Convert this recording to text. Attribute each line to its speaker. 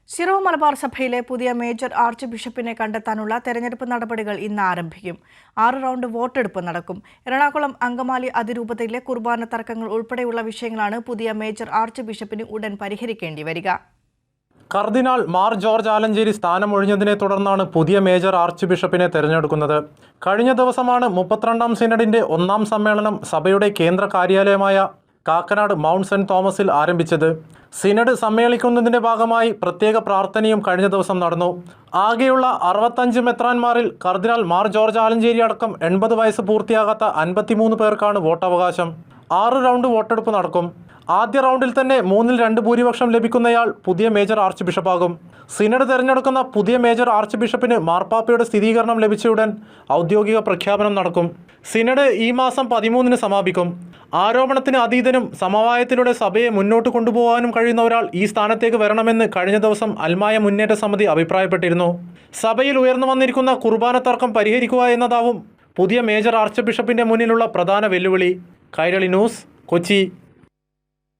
Speaker 1: Syro Malabar സഭയിലെ പുതിയ major arch ബിഷപ്പിനെ കണ്ടെത്താനുള്ള തെരഞ്ഞെടുപ്പ് നടപടികൾ ഇന്ന് ആരംഭിക്കും. 6 റൗണ്ട് വോട്ടെടുപ്പ് നടക്കും. എറണാകുളം അങ്കമാലി അതിരൂപതയിലെ കുർബാന തർക്കങ്ങൾ ഉൾപ്പെടെയുള്ള വിഷയങ്ങളാണ് പുതിയ മേജർ ആർച്ച് ബിഷപ്പിന് ഉടൻ പരിഹരിക്കേണ്ടി വരിക.
Speaker 2: കർദിനാൾ മാർ ജോർജ് ആലഞ്ചേരി സ്ഥാനമൊഴിഞ്ഞതിനെ തുടർന്നാണ് പുതിയ മേജർ ആർച്ച് ബിഷപ്പിനെ തെരഞ്ഞെടുക്കുന്നത്. കഴിഞ്ഞ ദിവസമാണ് 32ാം സിനഡിന്റെ 1ാം സമ്മേളനം സഭയുടെ കേന്ദ്ര കാര്യാലയമായ കാക്കനാട് മൗണ്ട് സെന്റ് തോമസിൽ ആരംഭിച്ചത്. സിനഡ് സമ്മേളിക്കുന്നതിന്റെ ഭാഗമായി പ്രത്യേക പ്രാർത്ഥനയും കഴിഞ്ഞ ദിവസം നടന്നു. ആകെയുള്ള 65 മെത്രാന്മാരിൽ കർദിനാൾ മാർ ജോർജ് ആലഞ്ചേരി അടക്കം 80 വയസ്സ് പൂർത്തിയാകാത്ത 53 പേർക്കാണ് വോട്ടവകാശം. 6 റൗണ്ട് വോട്ടെടുപ്പ് നടക്കും. ആദ്യ റൗണ്ടിൽ തന്നെ 3/2 ഭൂരിപക്ഷം ലഭിക്കുന്നയാൾ പുതിയ മേജർ ആർച്ച് ബിഷപ്പാകും. സിനഡ് തെരഞ്ഞെടുക്കുന്ന പുതിയ മേജർ ആർച്ച് ബിഷപ്പിന് മാർപ്പാപ്പയുടെ സ്ഥിരീകരണം ലഭിച്ചയുടൻ ഔദ്യോഗിക പ്രഖ്യാപനം നടക്കും. സിനഡ് ഈ മാസം 13-ന് സമാപിക്കും. ആരോപണത്തിന് അതീതനും സമവായത്തിലൂടെ സഭയെ മുന്നോട്ട് കൊണ്ടുപോകാനും കഴിയുന്ന ഒരാൾ ഈ സ്ഥാനത്തേക്ക് വരണമെന്ന് കഴിഞ്ഞ ദിവസം അൽമായ മുന്നേറ്റ സമിതി അഭിപ്രായപ്പെട്ടിരുന്നു. സഭയിൽ ഉയർന്നു വന്നിരിക്കുന്ന കുർബാന തർക്കം പരിഹരിക്കുക എന്നതാവും പുതിയ മേജർ ആർച്ച് ബിഷപ്പിന്റെ മുന്നിലുള്ള പ്രധാന വെല്ലുവിളി. കൈരളി ന്യൂസ്, കൊച്ചി.